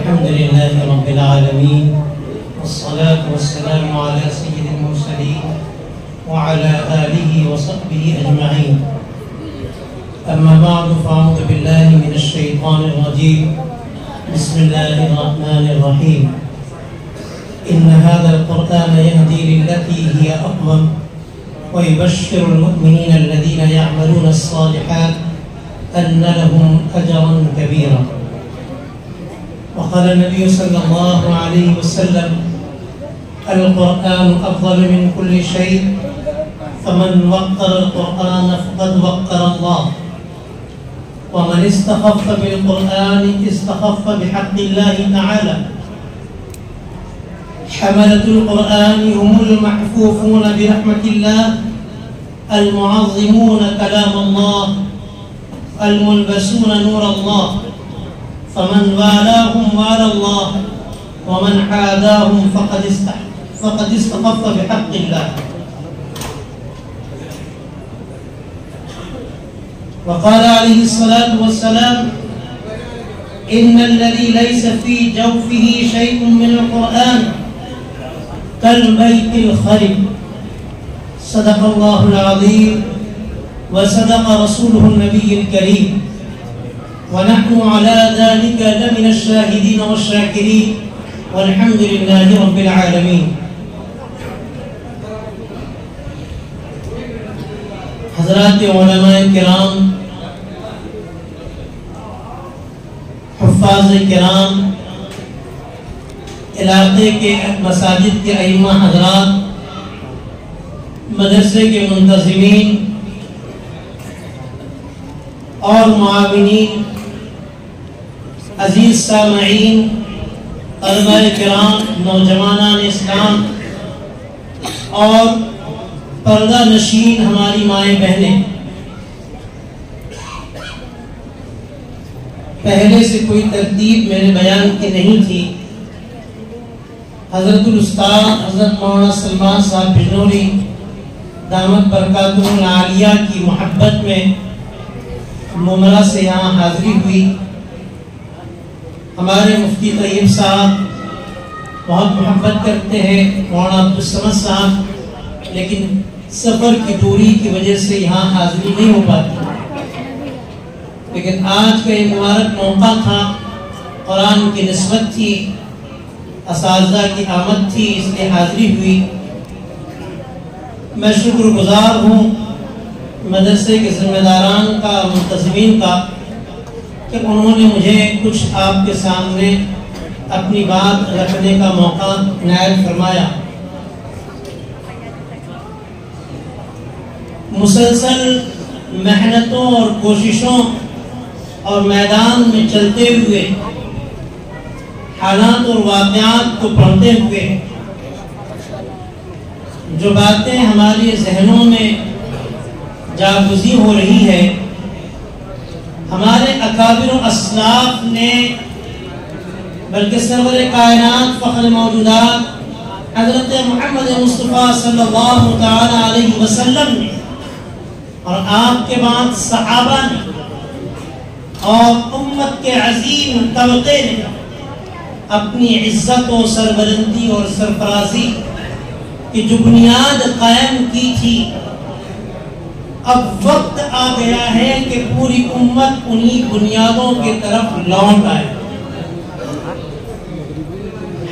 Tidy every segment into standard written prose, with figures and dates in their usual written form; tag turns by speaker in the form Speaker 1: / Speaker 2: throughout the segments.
Speaker 1: الحمد لله رب العالمين والصلاة والسلام على سيد المرسلين وعلى آله وصحبه أجمعين. أما بعد فأعوذ بالله من الشيطان الرجيم. بسم الله الرحمن الرحيم. إن هذا القرآن يهدي للتي هي أقوم ويبشر المؤمنين الذين يعملون الصالحات أن لهم أجرا كبيرا. وقال النبي صلى الله عليه وسلم: القرآن أفضل من كل شيء، فمن وقر القرآن فقد وقر الله، ومن استخف بالقرآن استخف بحق الله تعالى. حملة القرآن هم المحفوفون برحمة الله، المعظمون كلام الله، الملبسون نور الله، فمن والاهم والى الله، ومن عاداهم فقد استخف بحق الله. وقال عليه الصلاة والسلام: إن الذي ليس في جوفه شيء من القرآن كالبيت الخرب. صدق الله العظيم وصدق رسوله النبي الكريم، ونحن على ذلك لمن الشاهدين والشاكرين، والحمد لله رب العالمين. حضرات علماء کرام، حفاظ کرام، علاقے کے مساجد کے ائمہ حضرات، مدرسے کے منتظمین اور معاونین، عزیز سامعین، طلبہ کرام، نوجوانان اسلام اور پردہ نشین ہماری مائیں بہنیں، پہلے سے کوئی ترتیب میرے بیان کی نہیں تھی. حضرت الاستاذ حضرت مولانا سلمان صاحب بجنوری دامت برکاتہ العالیہ کی محبت میں ممرہ سے یہاں حاضری ہوئی. ہمارے مفتی طیب صاحب بہت محبت کرتے ہیں، مولانا عبدالصمد صاحب، لیکن سفر کی دوری کی وجہ سے یہاں حاضری نہیں ہو پاتی. لیکن آج کا یہ مبارک موقع تھا، قرآن کی نسبت تھی، اساتذہ کی آمد تھی، اس لیے حاضری ہوئی. میں شکر گزار ہوں مدرسے کے ذمہ داران کا، منتظمین کا، کہ انہوں نے مجھے کچھ آپ کے سامنے اپنی بات رکھنے کا موقع عنایت فرمایا. مسلسل محنتوں اور کوششوں اور میدان میں چلتے ہوئے، حالات اور واقعات کو پڑھتے ہوئے جو باتیں ہمارے ذہنوں میں جاگزی ہو رہی ہے، ہمارے اکابر و اسلاف نے، بلکہ سرور کائنات فخر موجودات حضرت محمد مصطفیٰ صلی اللہ تعالی علیہ وسلم نے اور آپ کے بعد صحابہ نے اور امت کے عظیم طبقے نے اپنی عزت و سربلندی اور سرفرازی کی جو بنیاد قائم کی تھی، اب وقت آ گیا ہے کہ پوری امت انہی بنیادوں کی طرف لوٹ آئے.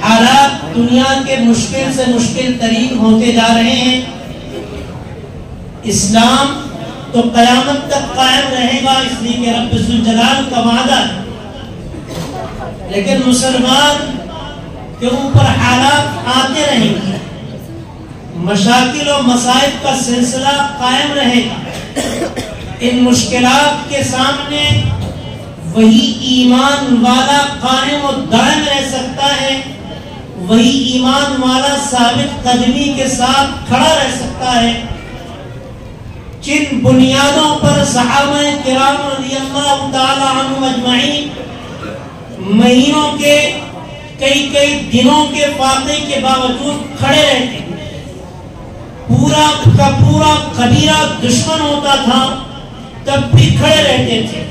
Speaker 1: حالات دنیا کے مشکل سے مشکل ترین ہوتے جا رہے ہیں. اسلام تو قیامت تک قائم رہے گا، اس لیے کہ رب ذوالجلال کا وعدہ ہے، لیکن مسلمان کے اوپر حالات آتے رہیں گے، مشاکل و مصائب کا سلسلہ قائم رہے گا. ان مشکلات کے سامنے وہی ایمان والا قائم و دائم رہ سکتا ہے، وہی ایمان والا ثابت قدمی کے ساتھ کھڑا رہ سکتا ہے. جن بنیادوں پر صحابہ کرام رضی اللہ تعالی عنہم اجمعین مہینوں کے، کئی دنوں کے فاقے کے باوجود کھڑے رہتے، پورا کا پورا قبیلہ دشمن ہوتا تھا تب بھی کھڑے رہتے تھے.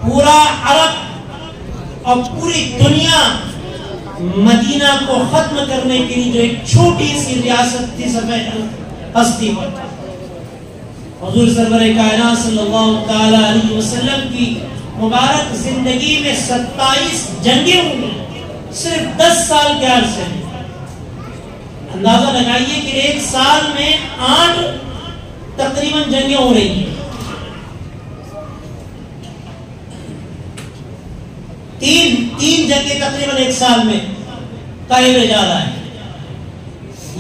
Speaker 1: پورا عرب اور پوری دنیا مدینہ کو ختم کرنے کے لیے جو ایک چھوٹی سی ریاست تھی سفید ہستی پر، حضور سرور کائنات صلی اللہ تعالی علیہ وسلم کی مبارک زندگی میں 27 جنگیں ہوئی صرف 10 سال کے عرصے میں۔ اندازہ لگائیے کہ ایک سال میں 8 تقریباً جنگیں ہو رہی ہیں، تین جنگیں تقریباً ایک سال میں قائم جا رہا ہے،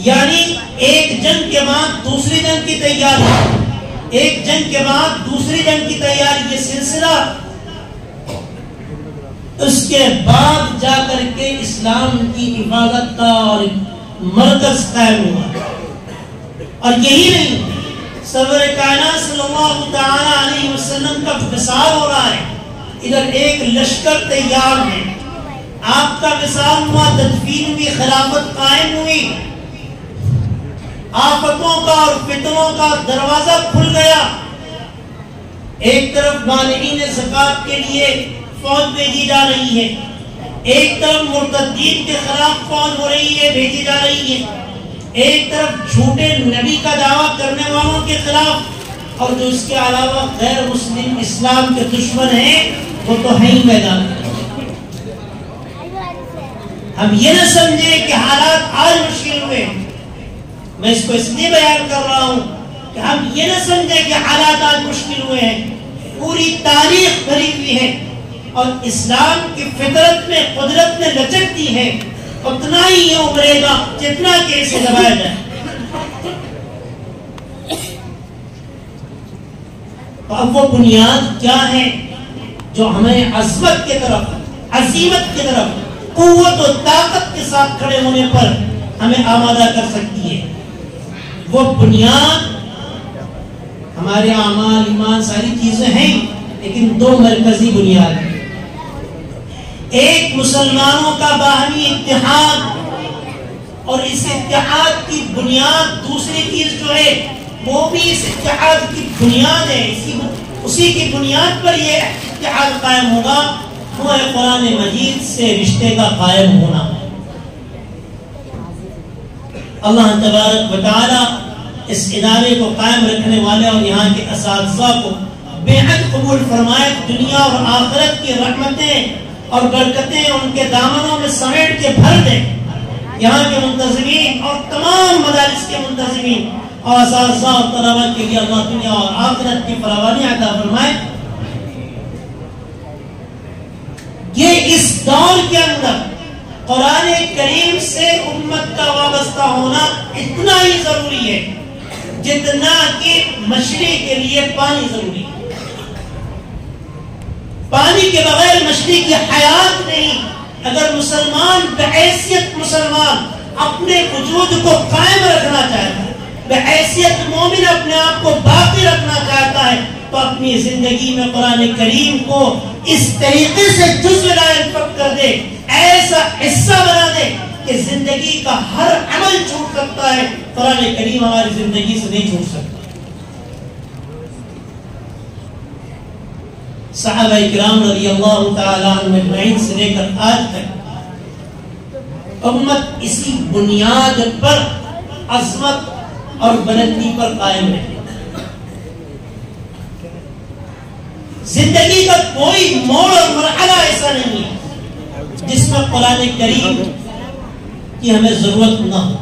Speaker 1: یعنی ایک جنگ کے بعد دوسری جنگ کی تیاری، ایک جنگ کے بعد دوسری جنگ کی تیاری، یہ سلسلہ اس کے بعد جا کر کے اسلام کی حفاظت کا اور مرکز قائم ہوا۔ اور یہی نہیں، سرور کائنات صلی اللہ تعالی علیہ وسلم کا وصال ہو رہا ہے، ادھر ایک لشکر تیار ہے، آپ کا وصال ہوا، تدفین ہوئی، خلافت قائم ہوئی، آفتوں کا اور فتنوں کا دروازہ کھل گیا۔ ایک طرف مانعین زکات کے لیے فوج بھیجی جا رہی ہے، ایک طرف مرتدین کے خلاف فوج ہو رہی ہے، بھیجی جا رہی ہے، ایک طرف جھوٹے نبی کا دعویٰ کرنے والوں کے خلاف، اور جو اس کے علاوہ غیر مسلم اسلام کے دشمن ہیں وہ تو ہیں ہی میدان۔ ہم یہ نہ سمجھیں کہ حالات آج مشکل ہوئے، میں اس کو اس لیے بیان کر رہا ہوں کہ ہم یہ نہ سمجھیں کہ حالات آج مشکل ہوئے ہیں، پوری تاریخ بھری ہوئی ہے، اور اسلام کی فطرت میں قدرت نے لچک دی ہے، اتنا ہی یہ ابھرے گا جتنا کہ اسے دبایا جائے۔ اب وہ بنیاد کیا ہے جو ہمیں عظمت کی طرف، عزیمت کی طرف، قوت و طاقت کے ساتھ کھڑے ہونے پر ہمیں آمادہ کر سکتی ہے؟ وہ بنیاد ہمارے اعمال، ایمان، ساری چیزیں ہیں، لیکن 2 مرکزی بنیاد ہیں۔ ایک مسلمانوں کا باہمی اتحاد، اور اس اتحاد کی بنیاد دوسری چیز جو ہے وہ بھی اس اتحاد کی بنیاد ہے، اسی کی بنیاد پر یہ اتحاد قائم ہوگا، وہ ہے قرآن مجید سے رشتے کا قائم ہونا۔ اللہ تبارک و تعالی اس ادارے کو قائم رکھنے والے اور یہاں کے اساتذہ کو بے حد قبول فرمائے، دنیا اور آخرت کی رحمتیں اور برکتیں ان کے دامنوں میں سمیٹ کے بھر دے۔ یہاں کے منتظمین اور تمام مدارس کے منتظمین اور اساتذہ اور طلباء کے لیے اللہ دنیا اور آخرت کی فراوانی عطا فرمائے۔ یہ اس دور کے اندر قرآن کریم سے امت کا وابستہ ہونا اتنا ہی ضروری ہے جتنا کہ مچھلی کے لیے پانی ضروری ہے۔ پانی کے بغیر مچھلی کی حیات نہیں۔ اگر مسلمان بحیثیت مسلمان اپنے وجود کو قائم رکھنا چاہتا ہے، بحیثیت مومن اپنے آپ کو باقی رکھنا چاہتا ہے، تو اپنی زندگی میں قرآن کریم کو اس طریقے سے جزو لا ينفك کر دے، ایسا حصہ بنا دے کہ زندگی کا ہر عمل چھوٹ سکتا ہے، قرآن کریم ہماری زندگی سے نہیں چھوٹ سکتا۔ صحابہ کرام رضی اللہ تعالی عنہ اجمعین سے لے کر آج تک امت اسی بنیاد پر عظمت اور بلندی پر قائم ہے۔ زندگی کا کوئی موڑ اور مرحلہ ایسا نہیں ہے جس میں قرآن کریم کی ہمیں ضرورت نہ ہو۔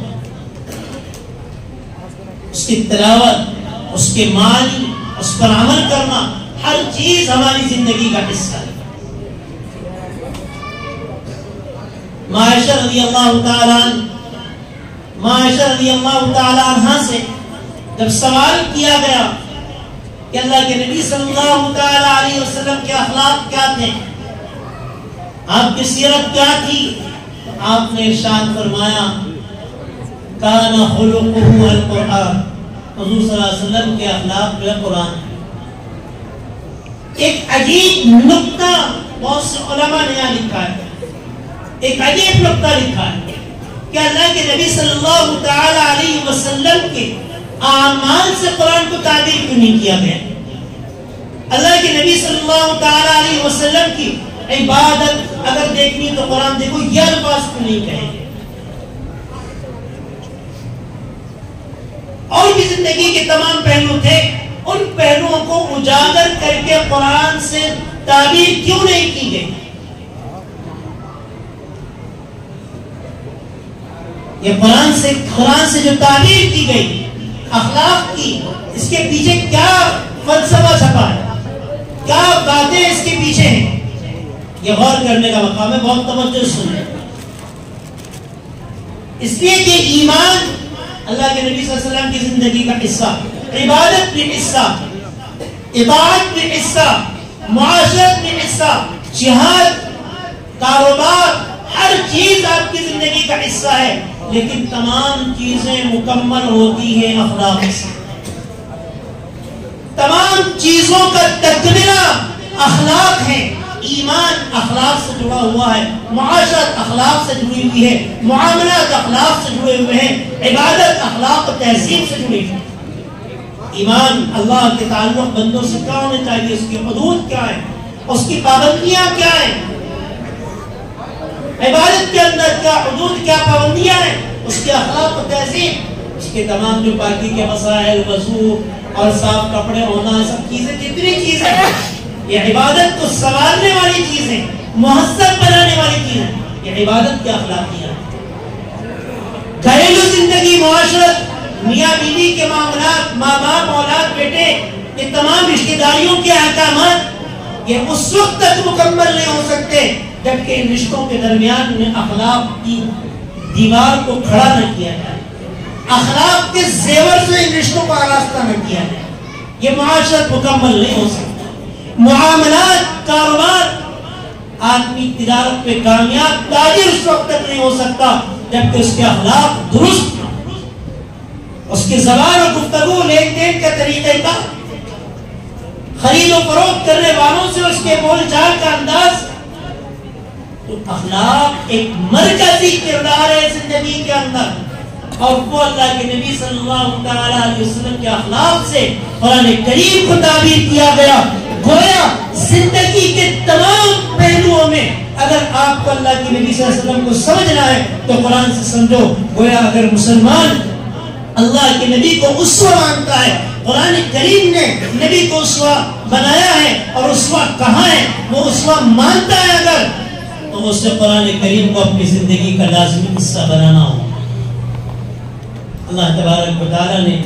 Speaker 1: اس کی تلاوت، اس کے معنی، اس پر عمل کرنا، ہر چیز ہماری زندگی کا حصہ ہے۔ معاشر رضی اللہ تعالی عنہ سے جب سوال کیا گیا کہ اللہ کے نبی صلی اللہ تعالی علیہ وسلم کے اخلاق کیا تھے، آپ کی سیرت کیا تھی، آپ نے ارشاد فرمایا کان خلقہ القرآن، حضور صلی اللہ علیہ وسلم کے اخلاق جو ہے قرآن ہے۔ ایک عجیب نقطہ بہت سے علماء نے یہاں لکھا ہے، ایک عجیب نقطہ لکھا ہے کہ اللہ کے نبی صلی اللہ تعالی علیہ وسلم کے اعمال سے قرآن کو تعبیر کیوں نہیں کیا گیا؟ اللہ کے نبی صلی اللہ تعالی علیہ وسلم کی عبادت اگر دیکھنی تو قرآن دیکھو یہ الفاظ کیوں نہیں کہیں گے. اور بھی زندگی کے تمام پہلو تھے، ان پہلوؤں کو اجاگر کر کے قرآن سے تعبیر کیوں نہیں کی گئی؟ یہ قرآن سے جو تعبیر کی گئی اخلاق کی، اس کے پیچھے کیا فلسفہ چھپا ہے، کیا باتیں اس کے پیچھے ہیں، یہ غور کرنے کا مقام ہے. بہت توجہ سنیں، اس لیے کہ ایمان اللہ کے نبی صلی اللہ علیہ وسلم کی زندگی کا حصہ، عبادت بھی حصہ، اطاعت بھی حصہ، معاشرت بھی حصہ، جہاد، کاروبار، ہر چیز آپ کی زندگی کا حصہ ہے. لیکن تمام چیزیں مکمل ہوتی ہیں اخلاق سے. تمام چیزوں کا تکملہ اخلاق ہے. ایمان اخلاق سے جڑا ہوا ہے، معاشرت اخلاق سے جڑی ہوئی ہے، معاملات اخلاق سے جڑے ہوئے ہیں، عبادت اخلاق و تہذیب سے جڑی ہوئی ہے. ایمان اللہ کے تعلق بندوں سے کیا ہونے چاہیے، اس کی حدود کیا ہے، اس کی پابندیاں کیا ہیں، عبادت کے اندر کیا حدود کیا پابندیاں ہیں، اس کے اخلاق و تہذیب، اس کے تمام جو پاکی کے مسائل، وضو اور صاف کپڑے ہونا، سب چیزیں جتنی چیزیں یہ عبادت کو سنوارنے والی چیزیں، مہذب بنانے والی چیزیں، یہ عبادت کے اخلاقیات. گھریلو زندگی، معاشرت، میاں بیوی کے معاملات، ماں باپ، اولاد، بیٹے، یہ تمام رشتہ داریوں کے احکامات یہ اس وقت تک مکمل نہیں ہو سکتے جبکہ ان رشتوں کے درمیان میں اخلاق کی دیوار کو کھڑا نہ کیا جائے، اخلاق کے زیور سے ان رشتوں کو آراستہ نہ کیا جائے. یہ معاشرت مکمل نہیں ہو سکتا. معاملات، کاروبار، آدمی تجارت پہ کامیاب تاجر اس وقت تک نہیں ہو سکتا جبکہ اس کے اخلاق درست ہوں، اس کے زبان و گفتگو، لین دین کا طریقہ کار، خرید و فروخت کرنے والوں سے اس کے بول چال کا انداز. تو اخلاق ایک مرکزی کردار ہے زندگی کے اندر، اور وہ اللہ کے نبی صلی اللہ علیہ وسلم کے اخلاق سے قرآن کریم کو تعبیر کیا گیا. گویا زندگی کے تمام پہلوؤں میں اگر آپ کو اللہ کے نبی صلی اللہ علیہ وسلم کو سمجھنا ہے تو قرآن سے سمجھو. گویا اگر مسلمان اللہ کے نبی کو اسوہ مانتا ہے، قرآن کریم نے نبی کو اسوہ بنایا ہے، اور اسوہ کہاں ہے، وہ اسوہ مانتا ہے اگر، تو اس سے قرآن کریم کو اپنی زندگی کا لازمی حصہ بنانا ہو. اللہ تبارک و تعالیٰ نے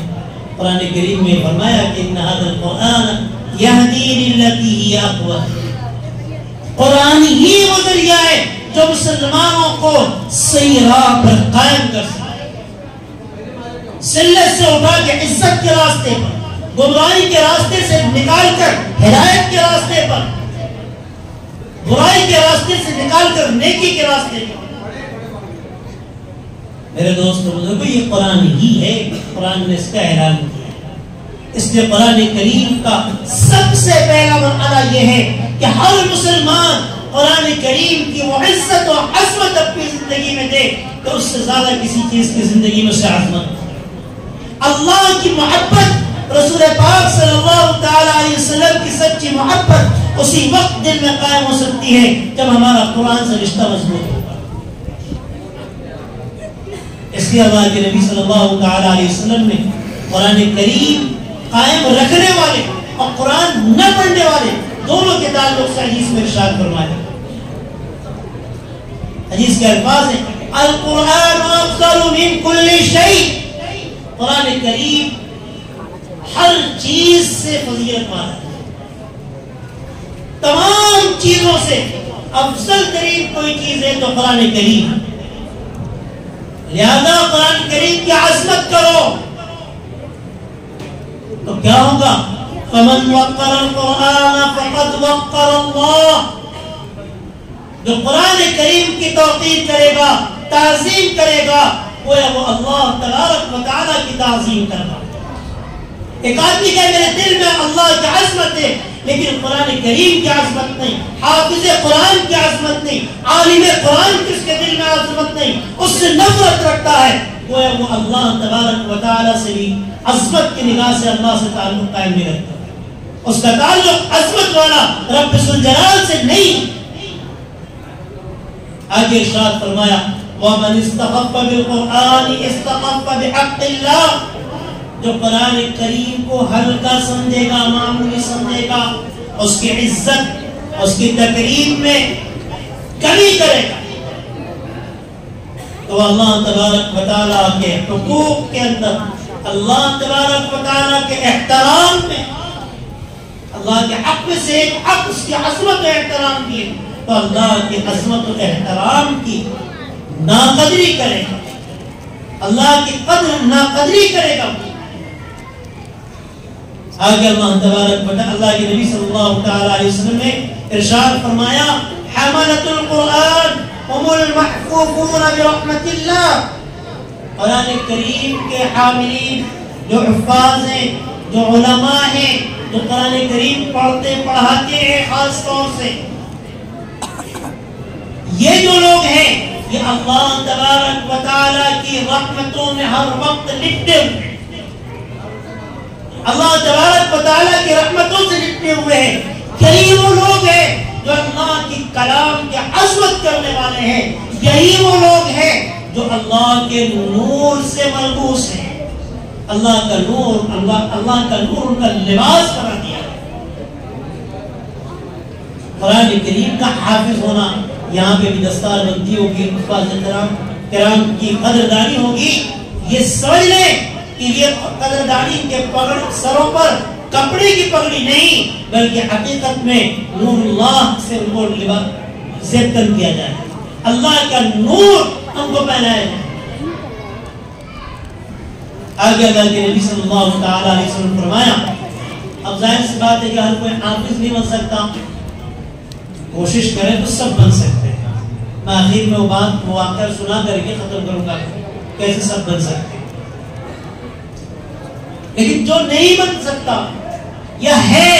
Speaker 1: قرآن کریم میں فرمایا کہ ان ھذا القرآن یہدی للتی ہی اقوم. قرآن ہی وہ ذریعہ ہے جو مسلمانوں کو صحیح راہ پر قائم کر سکے، ذلت سے اٹھا کے عزت کے راستے پر، گمراہی کے راستے سے نکال کر ہدایت کے راستے پر، برائی کے راستے سے نکال کر نیکی کے راستے پر. میرے دوستو بزرگو، یہ قرآن ہی ہے. قرآن نے اس کا اعلان کیا، اس لیے قرآن کریم کا سب سے پہلا مرحلہ یہ ہے کہ ہر مسلمان قرآن کریم کی وہ عزت و عظمت اپنی زندگی میں دے تو اس سے زیادہ کسی چیز کی زندگی میں سے عظمت. اللہ کی محبت، رسول پاک صلی اللہ تعالی علیہ وسلم کی سچی محبت اسی وقت دل میں قائم ہو سکتی ہے جب ہمارا قرآن سے رشتہ مضبوط ہوگا. اس لیے اللہ کے نبی صلی اللہ تعالی علیہ وسلم نے قرآن کریم قائم رکھنے والے اور قرآن نہ پڑھنے والے دونوں کے تعلق سے حدیث میں ارشاد فرمایا. حدیث کے الفاظ ہیں القرآن افضل من کل شیء. قرآن کریم ہر چیز سے فضیلت والا ہے، تمام چیزوں سے افضل ترین کوئی چیز ہے تو قرآن کریم. لہذا قرآن کریم کی عظمت کرو تو کیا ہوگا؟ فمن وقر القرآن فقد وقر اللہ. جو قرآن کریم کی توقیر کرے گا، تعظیم کرے گا، وہ اللہ تبارک و تعالیٰ کی تعظیم کرنا. ایک آدمی کہ میرے دل میں اللہ کی عظمت ہے لیکن قرآن کریم کی عظمت نہیں، حافظ قرآن کی عظمت نہیں، عالم قرآن کی اس کے دل میں عظمت نہیں، اس سے نفرت رکھتا ہے، وہ اللہ تبارک و تعالیٰ سے بھی عظمت کی نگاہ سے اللہ سے تعلق قائم نہیں رکھتا. اس کا تعلق عظمت والا رب ذوالجلال سے نہیں آگے ارشاد فرمایا وَمَنِ اسْتَخَفَّ بِالْقُرْآنِ اسْتَخَفَّ بِحَقِّ اللَّهِ، جو قرآن کریم کو ہلکا سمجھے گا، معمولی سمجھے گا، اس کی عزت، اس کی تقریب میں کمی کرے گا، تو اللہ تبارک و تعالیٰ کے حقوق کے اندر، اللہ تبارک و تعالیٰ کے احترام میں، اللہ کے حق میں سے ایک حق اس کی عظمت و احترام کی، تو اللہ کی عظمت و احترام کی ناقدری کرے گا، اللہ کی قدر ناقدری کرے گا۔ آگے اللہ تبارک و تعالیٰ، اللہ کے نبی صلی اللہ تعالی علیہ وسلم نے ارشاد فرمایا حملۃ القرآن هم المحفوظون برحمت اللہ، قرآن کریم کے حاملین جو حفاظ ہیں، جو علماء ہیں، جو قرآن کریم پڑھتے پڑھاتے ہیں، خاص طور سے یہ جو لوگ ہیں یہ اللہ تبارک و تعالیٰ کی رحمتوں میں ہر وقت لپٹے ہوئے، اللہ تبارک و تعالیٰ کی رحمتوں سے لپٹے ہوئے ہیں۔ یہی وہ لوگ ہیں جو اللہ کی کلام کی عظمت کرنے والے ہیں، یہی وہ لوگ ہیں جو اللہ کے نور سے ملبوس ہیں، اللہ کا نور ان کا لباس بنا دیا۔ قرآن کریم کا حافظ ہونا، یہاں پہ بھی دستار بندی ہوگی، حفاظ کرام کی قدردانی ہوگی، یہ سمجھ لیں کہ یہ قدردانی کے سروں پر کپڑے کی پگڑی نہیں، بلکہ حقیقت میں نور اللہ سے ان کو زیبتن کیا جائے، اللہ کا نور ہم کو پہنایا جائے۔ آگے اللہ کے نبی صلی اللہ تعالی علیہ وسلم فرمایا، اب ظاہر سی بات ہے کہ ہر کوئی حافظ نہیں بن سکتا، کوشش کرے تو سب بن سکتے ہیں۔ میں آخر میں وہ بات واقعہ سنا کر کے ختم کروں گا کیسے سب بن سکتے ہیں، لیکن جو نہیں بن سکتا یا ہے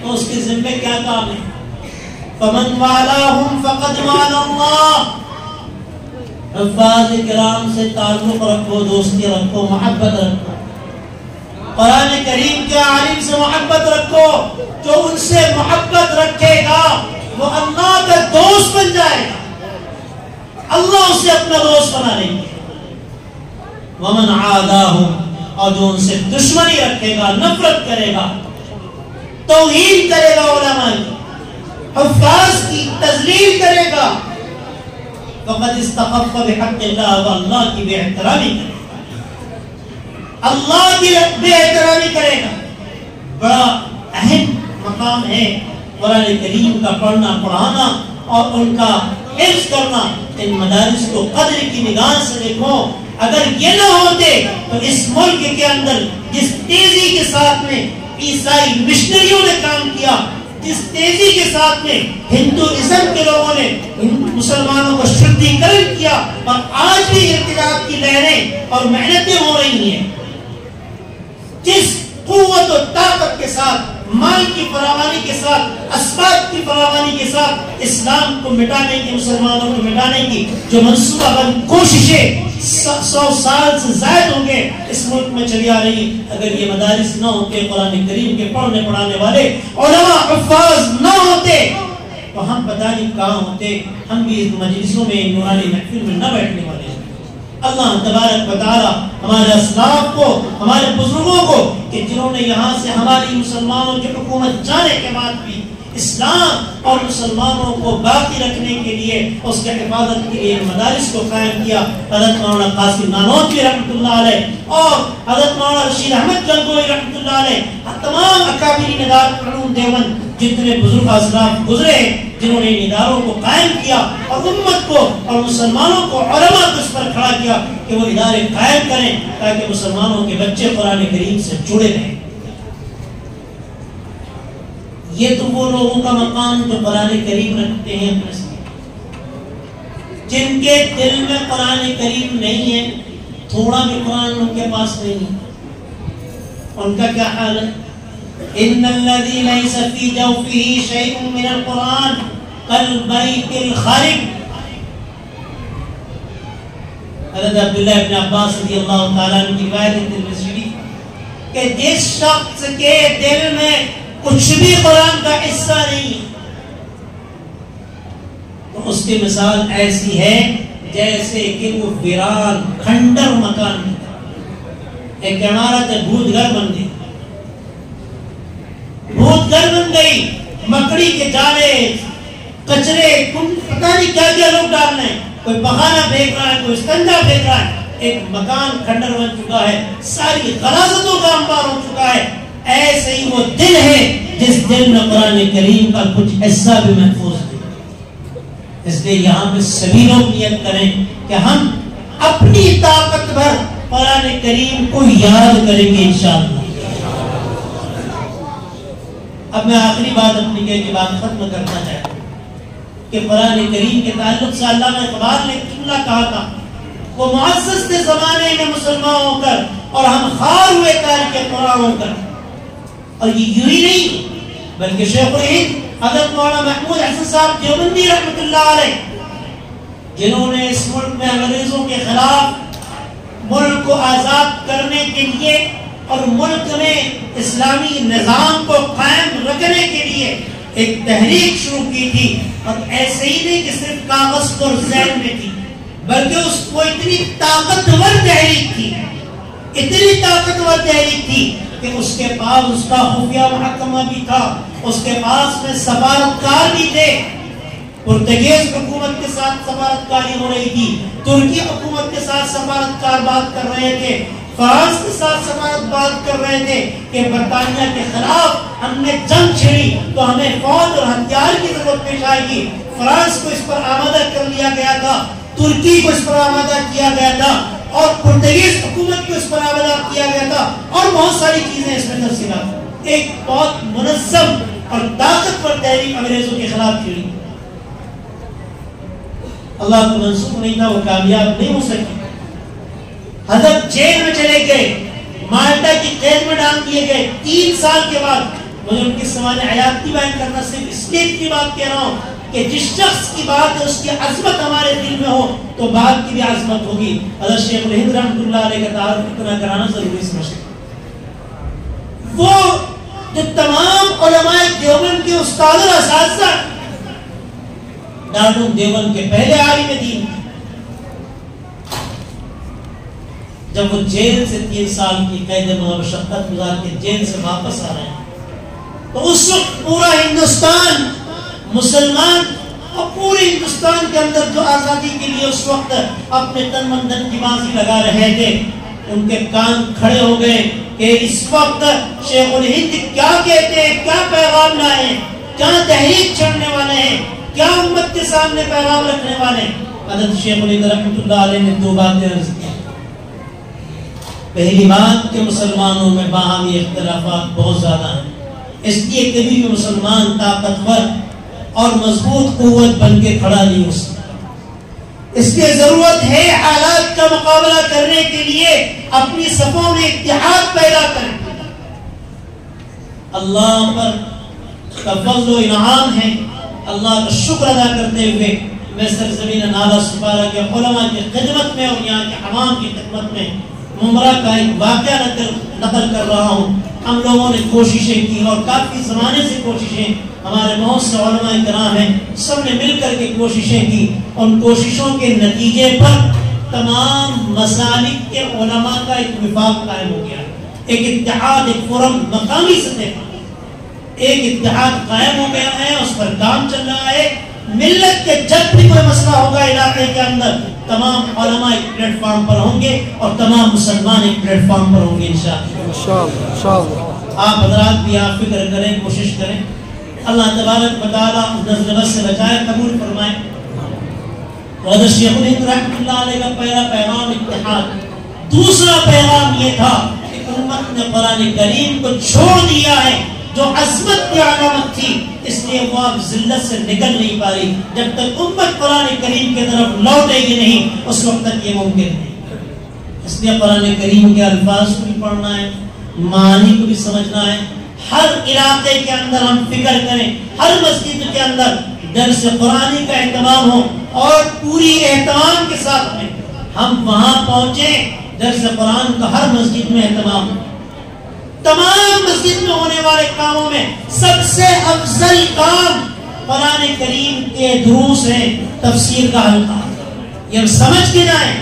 Speaker 1: تو اس کے ذمہ کیا کام ہے؟ فَمَنْ وَالَاهُمْ فَقَدْ وَالَا اللَّهُ، حفاظ کرام سے تعلق رکھو، دوستی رکھو، محبت رکھو، قرآن کریم کے عالم سے محبت رکھو، جو ان سے محبت رکھے گا وہ اللہ کا دوست بن جائے گا، اللہ اسے اپنا دوست بنا لیں گے۔ وَمَنْ عَادَاهُمْ، اور جو ان سے دشمنی رکھے گا، نفرت کرے گا، توہین کرے گا، علماء کی، حفاظ کی تذلیل کرے گا، فقد استخف بحق اللہ، وہ اللہ کی بے احترامی کرے گا، اللہ کی بے احترامی کرے گا۔ بڑا اہم مقام ہے قرآن کریم کا پڑھنا پڑھانا اور ان کا حفظ کرنا۔ ان مدارس کو قدر کی نگاہ سے دیکھو، اگر یہ نہ ہوتے تو اس ملک کے اندر جس تیزی کے ساتھ میں عیسائی مشنریوں نے کام کیا، جس تیزی کے ساتھ میں ہندوازم کے لوگوں نے مسلمانوں کو شدھیکرن کیا، اور آج بھی ارتداد کی لہریں اور محنتیں ہو رہی ہیں، جس قوت و طاقت کے ساتھ، مال کی فراوانی کے ساتھ، اسباب کی فراوانی کے ساتھ اسلام کو مٹانے کی، مسلمانوں کو مٹانے کی جو منصوبہ بند کوششیں 100 سال سے زائد ہوں گے اس ملک میں چلی آ رہی، اگر یہ مدارس نہ ہوتے، قرآن کریم کے پڑھنے پڑھانے والے علماء حفاظ نہ ہوتے، تو ہم پتہ نہیں کہاں ہوتے، ہم بھی اس مجلسوں میں، نورانی محفل میں نہ بیٹھنے والے۔ اللہ تبارک و تعالی ہمارے اسلاف کو، ہمارے بزرگوں کو، کہ جنہوں نے یہاں سے ہماری مسلمانوں کی حکومت جانے کے بعد بھی اسلام اور مسلمانوں کو باقی رکھنے کے لیے، اس کے حفاظت کے لیے مدارس کو قائم کیا، حضرت مولانا قاسم نانوتوی رحمۃ اللہ علیہ اور حضرت مولانا رشید احمد گنگوئی رحمۃ اللہ علیہ، تمام اکابرین دار العلوم دیوبند جتنے بزرگ اسلاف گزرے جنہوں نے ان اداروں کو قائم کیا اور امت کو اور مسلمانوں کو، علماء کو اس پر کھڑا کیا کہ وہ ادارے قائم کریں تاکہ مسلمانوں کے بچے قرآن کریم سے جڑے رہیں۔ یہ تو وہ لوگوں کا مقام جو قرآن کریم رکھتے ہیں اپنے سے، جن کے دل میں قرآن کریم نہیں ہے، تھوڑا بھی قرآن ان کے پاس نہیں ہے، ان کا کیا حال ہے؟ ان الذي ليس في جوفه شيء من القرآن كالبيت الخارب۔ حضرت عبداللہ ابن عباس رضی اللہ تعالیٰ عنہ کی روایت ہے ترمذی شریف کہ جس شخص کے دل میں کچھ بھی قرآن کا حصہ نہیں، تو اس کی مثال ایسی ہے جیسے کہ وہ ویران کھنڈر مکان، ایک عمارت ہے بھوت گھر بن گئی، بھوت گھر بن گئی، مکڑی کے جالے، کچرے، پتہ نہیں کیا کیا لوگ ڈال رہے ہیں، کوئی پخانہ پھینک رہا ہے، کوئی استنجا پھینک رہا ہے، ایک مکان کھنڈر بن چکا ہے، ساری غلاظتوں کا انبار ہو چکا ہے۔ ایسے ہی وہ دل ہے جس دل میں قرآن کریم کا کچھ حصہ بھی محفوظ ہے۔ اس لیے یہاں پہ سبھی لوگ نیت کریں کہ ہم اپنی طاقت بھر قرآن کریم کو یاد کریں گے انشاءاللہ۔ اب میں آخری بات اپنی کہہ کے بات ختم کرنا چاہتا ہوں کہ قرآن کریم کے تعلق سے علامہ اقبال نے جملہ کہا تھا، وہ معزز تھے زمانے میں مسلمان ہو کر اور ہم خار ہوئے تاریخ قرآن ہو کر۔ اور یہ یوں ہی نہیں بلکہ شیخ الہند حضرت مولانا محمود حسن صاحب دیوبندی رحمۃ اللہ علیہ، جنہوں نے اس ملک میں انگریزوں کے خلاف ملک کو آزاد کرنے کے لیے اور ملک میں اسلامی نظام کو قائم رکھنے کے لیے ایک تحریک شروع کی تھی، اور ایسے ہی نہیں کہ صرف کاغذ پر ذہن میں تھی، بلکہ اس کو اتنی طاقتور تحریک تھی، اتنی طاقتور تحریک تھی کہ اس کے پاس اس کا خفیہ محکمہ بھی تھا، اس کے پاس میں سفارتکار بھی تھے، پرتگیز حکومت کے ساتھ سفارتکاری ہو رہی تھی، ترکی حکومت کے ساتھ سفارتکار بات کر رہے تھے، فرانس کے ساتھ سفارت بات کر رہے تھے کہ برطانیہ کے خلاف ہم نے جنگ چھیڑی تو ہمیں فوج اور ہتھیار کی ضرورت پیش آئے گی۔ فرانس کو اس پر آمادہ کر لیا گیا تھا، ترکی کو اس پر آمادہ کیا گیا تھا، اور پرتگیز حکومت کو اس پر آمادہ کیا گیا تھا، اور بہت ساری چیزیں اس میں تفصیلات۔ ایک بہت منظم اور طاقتور تحریک انگریزوں کے خلاف چھیڑی۔ اللہ کو منصوب نہیں تھا، وہ کامیاب نہیں ہو سکی۔ حضرت جیل میں چلے گئے، مالٹا کی قید میں ڈال دیے گئے۔ 3 سال کے بعد مجھے ان کی سوال حیات کی بیان کرنا صرف اس لیے کی بات کہہ رہا ہوں کہ جس شخص کی بات ہے اس کی عظمت ہمارے دل میں ہو تو بات کی بھی عظمت ہوگی۔ حضرت شیخ الہند رحمۃ اللہ علیہ کا تعارف اتنا کرانا ضروری سمجھتے ہیں۔ وہ جو تمام علماء دیوبند کے استاد اور اساتذہ، دارالعلوم دیوبند کے پہلے عالم دین، جب وہ جیل سے 3 سال کی قید مشقت گزار کے جیل سے واپس آ رہے ہیں تو اس وقت پورا ہندوستان مسلمان، اور پورے ہندوستان کے اندر جو آزادی کے لیے اس وقت اپنے تن من دھن کی بازی لگا رہے تھے، ان کے کان کھڑے ہو گئے کہ اس وقت شیخ الہند کیا کہتے ہیں، کیا پیغام لائے ہیں، کیا تحریک چھڑنے والے ہیں، کیا امت کے سامنے پیغام رکھنے والے ہیں۔ حضرت شیخ الہند رحمۃ اللہ علیہ نے 2 باتیں عرض کی۔ پہلی بات کہ مسلمانوں میں باہمی اختلافات بہت زیادہ ہیں، اس لیے کبھی بھی مسلمان طاقتور اور مضبوط قوت بن کے کھڑا نہیں ہو سکتا۔ اس لیے ضرورت ہے حالات کا مقابلہ کرنے کے لیے اپنی صفوں میں اتحاد پیدا کریں۔ اللہ پر کا فضل و انعام ہے، اللہ کا شکر ادا کرتے ہوئے میں سرزمین نالہ سپارہ کے علماء کی خدمت میں اور یہاں کے عوام کی خدمت میں ممرہ کا ایک واقعہ نقل کر رہا ہوں۔ ہم لوگوں نے کوششیں کی اور کافی زمانے سے کوششیں، ہمارے بہت سے علماء کرام ہیں، سب نے مل کر کے کوششیں کی، ان کوششوں کے نتیجے پر تمام مسالک کے علماء کا ایک وفاق قائم ہو گیا، ایک اتحاد، ایک فورم مقامی سطح پر ایک اتحاد قائم ہو گیا ہے، اس پر کام چل رہا ہے۔ ملت کے جب بھی کوئی مسئلہ ہوگا علاقے کے اندر، تمام علماء ایک پلیٹ فارم پر ہوں گے اور تمام مسلمان ایک پلیٹ فارم پر ہوں گے انشاءاللہ۔ آپ حضرات بھی آپ فکر کریں، کوشش کریں، اللہ تبارک و تعالیٰ نظر بد سے بچائے، قبول فرمائے۔ حضرت شیخ الہند رحمۃ اللہ علیہ کا پہلا پیغام اتحاد۔ دوسرا پیغام یہ تھا کہ امت نے قرآن کریم کو چھوڑ دیا ہے جو عظمت کی علامت تھی، اس لیے وہ اب ذلت سے نکل نہیں پا رہی۔ جب تک امت قرآن کریم کی طرف لوٹے گی نہیں اس وقت تک یہ ممکن نہیں۔ اس لیے قرآن کریم کے الفاظ کو بھی پڑھنا ہے، معنی کو بھی سمجھنا ہے۔ ہر علاقے کے اندر ہم فکر کریں، ہر مسجد کے اندر درس قرآن کا اہتمام ہو، اور پوری اہتمام کے ساتھ میں ہم وہاں پہنچیں، درس قرآن کا ہر مسجد میں اہتمام ہو۔ تمام مسجد میں ہونے والے کاموں میں سب سے افضل کام قرآن کریم کے دروس ہیں، تفسیر کا حلقہ، یہ سمجھ کے جائیں۔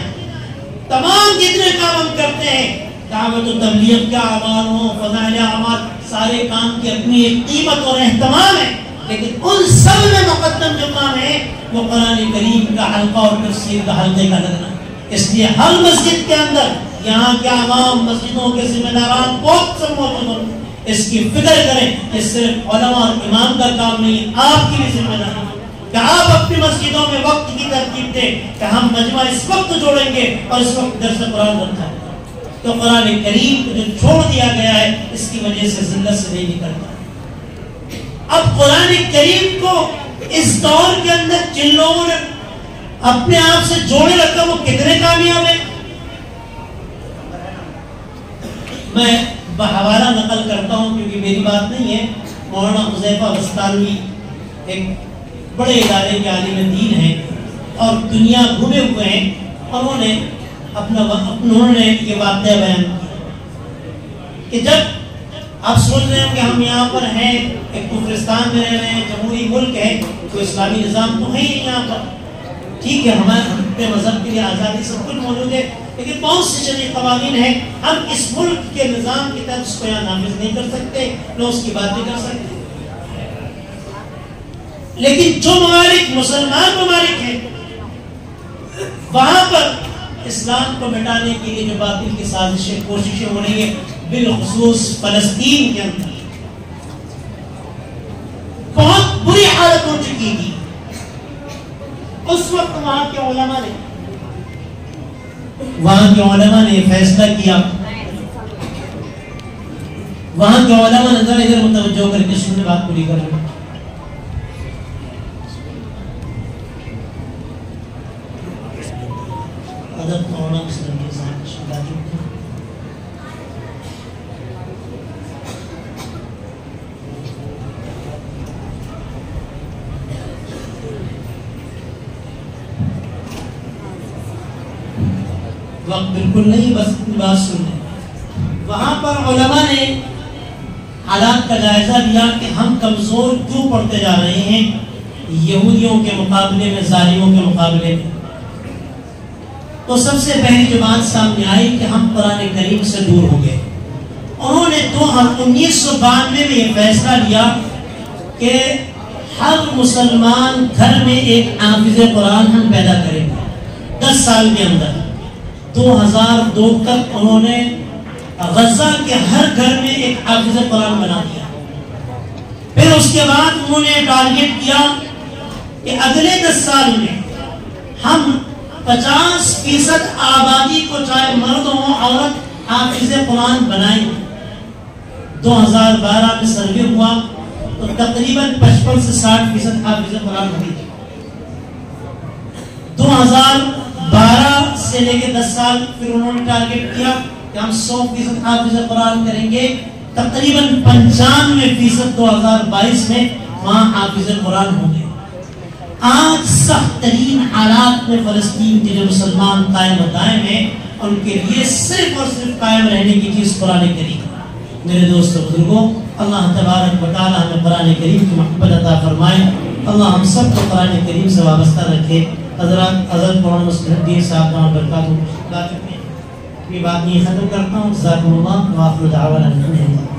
Speaker 1: تمام جتنے کام ہم کرتے ہیں، دعوت و تبلیغ کے اعمال ہوں، فضائل اعمال، سارے کام کی اپنی ایک قیمت اور اہتمام ہے، لیکن ان سب میں مقدم جو کام ہے وہ قرآن کریم کا حلقہ اور تفسیر کا حلقے کا لگنا۔ اس لیے ہر مسجد کے اندر یہاں کے عوام، مسجدوں کے ذمہ داران بہت سے موجود ہوں، اس کی فکر کریں کہ صرف علماء اور امام کا کام نہیں، آپ کی بھی ذمہ داری کہ آپ اپنی مسجدوں میں وقت کی ترتیب دیں کہ ہم مجمع اس وقت جوڑیں گے اور اس وقت درس قرآن رکھا ہے، تو قرآن کریم کو جو چھوڑ دیا گیا ہے اس کی وجہ سے ذلت سے نہیں نکلتا۔ اب قرآن کریم کو اس دور کے اندر جن لوگوں نے اپنے آپ سے جوڑے رکھا وہ کتنے کامیاب ہیں؟ میں بحوالہ نقل کرتا ہوں کیونکہ میری بات نہیں ہے، مولانا حذیفہ بستانوی ایک بڑے ادارے کے عالم دین ہیں اور دنیا گھومے ہوئے ہیں، انہوں نے یہ واقعہ بیان کیا کہ جب آپ سوچ رہے ہیں کہ ہم یہاں پر ہیں، ایک کفرستان میں رہ رہے ہیں، جمہوری ملک ہے، تو اسلامی نظام تو ہے ہی نہیں یہاں پر، ٹھیک ہے ہمارے مذہب کے لیے آزادی سب کچھ موجود ہے، لیکن بہت سے شرعی قوانین ہیں، ہم اس ملک کے نظام کے تحت اس کو یہاں نافذ نہیں کر سکتے، نہ اس کی باتیں کر سکتے۔ لیکن جو ممالک مسلمان ممالک ہیں وہاں پر اسلام کو مٹانے کے لیے جو باطل کی سازشیں، کوششیں ہو رہی ہیں، بالخصوص فلسطین کے اندر بہت بری حالت ہو چکی تھی۔ اس وقت وہاں کے علماء نے فیصلہ کیا، وہاں کے علماء نے ذرا ادھر متوجہ کر کے سننے بات پوری کر لیں۔ حضرت مولانا مسلم کے ساتھ شکایت کی وقت بالکل نہیں، بس اپنی بات سن لیں۔ وہاں پر علماء نے حالات کا جائزہ لیا کہ ہم کمزور کیوں پڑتے جا رہے ہیں یہودیوں کے مقابلے میں، ظالموں کے مقابلے میں۔ تو سب سے پہلی جو بات سامنے آئی کہ ہم قرآن کریم سے دور ہو گئے۔ انہوں نے 1992 میں یہ فیصلہ لیا کہ ہر مسلمان گھر میں ایک حافظ قرآن ہم پیدا کریں گے۔ 10 سال کے اندر 2002 تک انہوں نے غزہ کے ہر گھر میں ایک حافظ قرآن بنا دیا۔ پھر اس کے بعد انہوں نے ٹارگیٹ کیا کہ اگلے 10 سال میں ہم 50% آبادی کو، چاہے مرد ہو عورت، حافظ قرآن بنائیں گے۔ 2012 میں سروے ہوا تو تقریباً 55 سے 60% حافظ قرآن ہوئی۔ 2012 سے لے کے 10 سال پھر انہوں نے ٹارگیٹ کیا کہ ہم 100% حافظ قرآن کریں گے، تقریباً 95% 2022 میں وہاں حافظ قرآن ہوں گے۔ آج سخت ترین حالات میں فلسطین کے جو مسلمان قائم و دائم ہیں، ان کے لیے صرف اور صرف قائم رہنے کی چیز قرآن کریم۔ میرے دوستو بزرگوں، اللہ تبارک و تعالی ہمیں قرآن کریم کی محبت عطا فرمائے، اللہ ہم سب کو قرآن کریم سے وابستہ رکھے۔ حضرت مولانا مسلم الدین صاحب کا برکات ہو، یہ بات نہیں ختم کرتا ہوں۔ جزاکم اللہ، وآخر دعوانا الحمد للہ۔